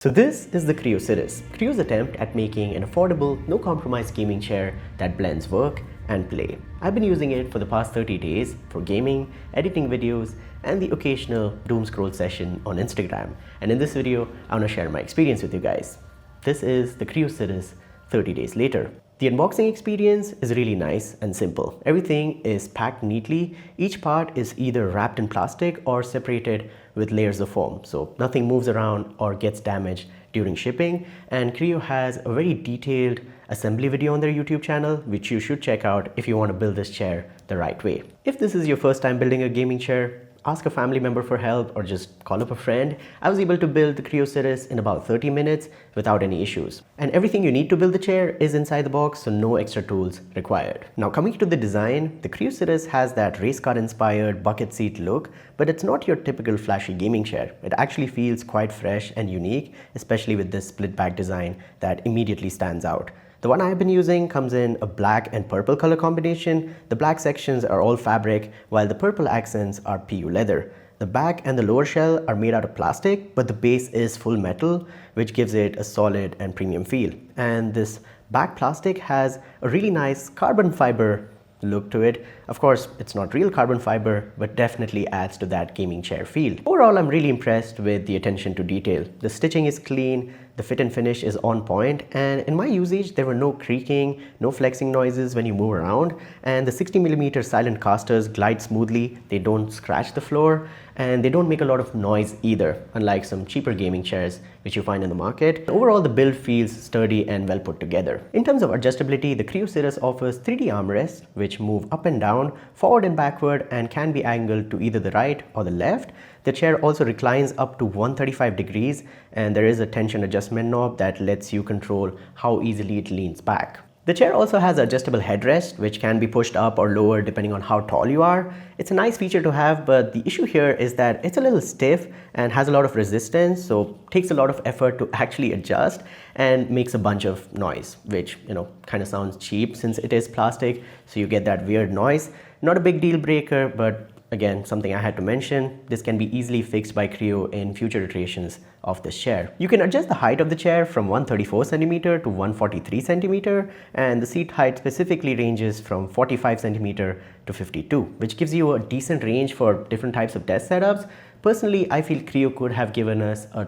So this is the Creo Cirrus, Creo's attempt at making an affordable, no-compromise gaming chair that blends work and play. I've been using it for the past 30 days for gaming, editing videos, and the occasional doom scroll session on Instagram. And in this video, I want to share my experience with you guys. This is the Creo Cirrus 30 days later. The unboxing experience is really nice and simple. Everything is packed neatly. Each part is either wrapped in plastic or separated with layers of foam, so nothing moves around or gets damaged during shipping. And Creo has a very detailed assembly video on their YouTube channel, which you should check out if you want to build this chair the right way. If this is your first time building a gaming chair, ask a family member for help or just call up a friend. I was able to build the Creo Cirrus in about 30 minutes without any issues. And everything you need to build the chair is inside the box, so no extra tools required. Now coming to the design, the Creo Cirrus has that race car inspired bucket seat look, but it's not your typical flashy gaming chair. It actually feels quite fresh and unique, especially with this split back design that immediately stands out. The one I've been using comes in a black and purple color combination. The black sections are all fabric, while the purple accents are PU leather. The back and the lower shell are made out of plastic, but the base is full metal, which gives it a solid and premium feel. And this back plastic has a really nice carbon fiber look to it. Of course, it's not real carbon fiber, but definitely adds to that gaming chair feel. Overall, I'm really impressed with the attention to detail. The stitching is clean, the fit and finish is on point, and in my usage, there were no creaking, no flexing noises when you move around, and the 60mm silent casters glide smoothly. They don't scratch the floor, and they don't make a lot of noise either, unlike some cheaper gaming chairs which you find in the market. Overall, the build feels sturdy and well put together. In terms of adjustability, the Creo Cirrus offers 3D armrests which move up and down, forward and backward, and can be angled to either the right or the left. The chair also reclines up to 135 degrees, and there is a tension adjustment knob that lets you control how easily it leans back. The chair also has an adjustable headrest, which can be pushed up or lower depending on how tall you are. It's a nice feature to have, but the issue here is that it's a little stiff and has a lot of resistance, so takes a lot of effort to actually adjust and makes a bunch of noise, which, kind of sounds cheap since it is plastic, so you get that weird noise. Not a big deal breaker, but again, something I had to mention. This can be easily fixed by Creo in future iterations of this chair. You can adjust the height of the chair from 134cm to 143cm, and the seat height specifically ranges from 45cm to 52, which gives you a decent range for different types of desk setups. Personally, I feel Creo could have given us a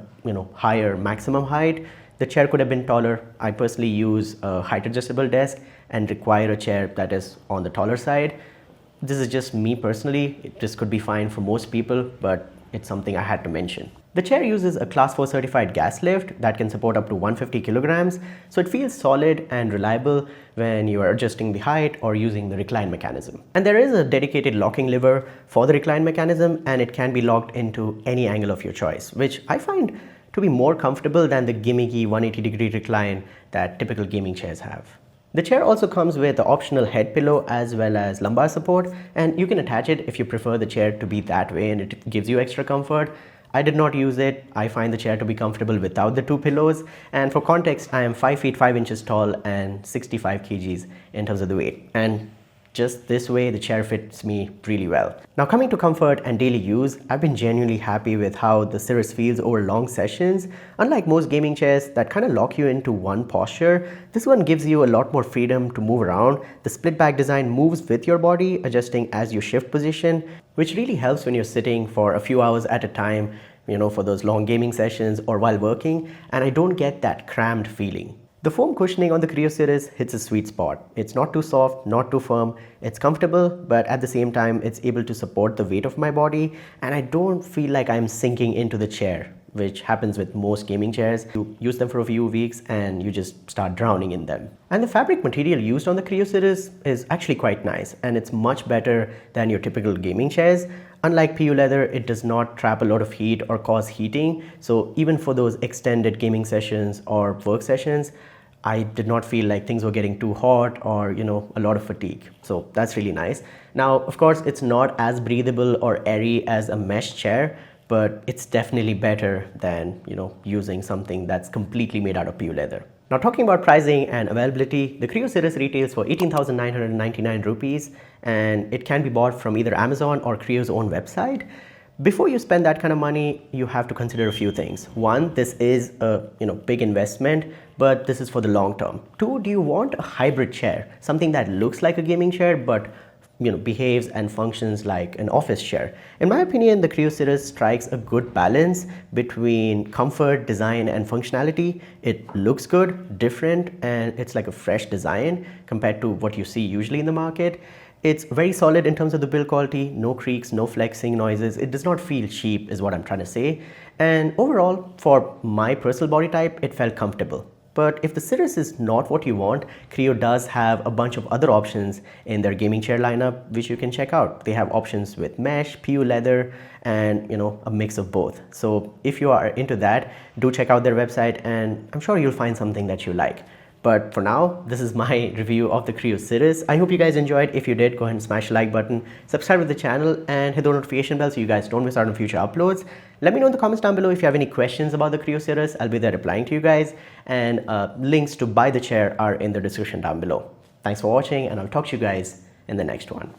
higher maximum height. The chair could have been taller. I personally use a height adjustable desk and require a chair that is on the taller side. This is just me personally. This could be fine for most people, but it's something I had to mention. The chair uses a Class 4 certified gas lift that can support up to 150 kilograms, so it feels solid and reliable when you are adjusting the height or using the recline mechanism. And there is a dedicated locking lever for the recline mechanism, and it can be locked into any angle of your choice, which I find to be more comfortable than the gimmicky 180-degree recline that typical gaming chairs have. The chair also comes with an optional head pillow as well as lumbar support, and you can attach it if you prefer the chair to be that way and it gives you extra comfort. I did not use it. I find the chair to be comfortable without the two pillows, and for context, I am 5 feet 5 inches tall and 65 kgs in terms of the weight, and just this way the chair fits me really well. Now coming to comfort and daily use, I've been genuinely happy with how the Cirrus feels over long sessions. Unlike most gaming chairs that kind of lock you into one posture, this one gives you a lot more freedom to move around. The split back design moves with your body, adjusting as you shift position, which really helps when you're sitting for a few hours at a time, for those long gaming sessions or while working, and I don't get that cramped feeling. The foam cushioning on the Creo Cirrus hits a sweet spot. It's not too soft, not too firm. It's comfortable, but at the same time, it's able to support the weight of my body, and I don't feel like I'm sinking into the chair, which happens with most gaming chairs. You use them for a few weeks and you just start drowning in them. And the fabric material used on the Creo Cirrus is actually quite nice, and it's much better than your typical gaming chairs. Unlike PU leather, it does not trap a lot of heat or cause heating. So even for those extended gaming sessions or work sessions, I did not feel like things were getting too hot or, a lot of fatigue. So that's really nice. Now, of course, it's not as breathable or airy as a mesh chair, but it's definitely better than, using something that's completely made out of PU leather. Now talking about pricing and availability, the Creo Cirrus retails for 18,999 rupees, and it can be bought from either Amazon or Creo's own website. Before you spend that kind of money, you have to consider a few things. One, this is a big investment, but this is for the long term. Two, do you want a hybrid chair, something that looks like a gaming chair but behaves and functions like an office chair? In my opinion, the Creo series strikes a good balance between comfort, design, and functionality. It looks good, different, and it's like a fresh design compared to what you see usually in the market. It's very solid in terms of the build quality, no creaks, no flexing noises. It does not feel cheap is what I'm trying to say. And overall, for my personal body type, it felt comfortable. But if the Cirrus is not what you want, Creo does have a bunch of other options in their gaming chair lineup, which you can check out. They have options with mesh, PU leather, and a mix of both. So if you are into that, do check out their website, and I'm sure you'll find something that you like. But for now, this is my review of the Creo series. I hope you guys enjoyed. If you did, go ahead and smash the like button, subscribe to the channel, and hit the notification bell so you guys don't miss out on future uploads. Let me know in the comments down below if you have any questions about the Creo series. I'll be there replying to you guys. And links to buy the chair are in the description down below. Thanks for watching, and I'll talk to you guys in the next one.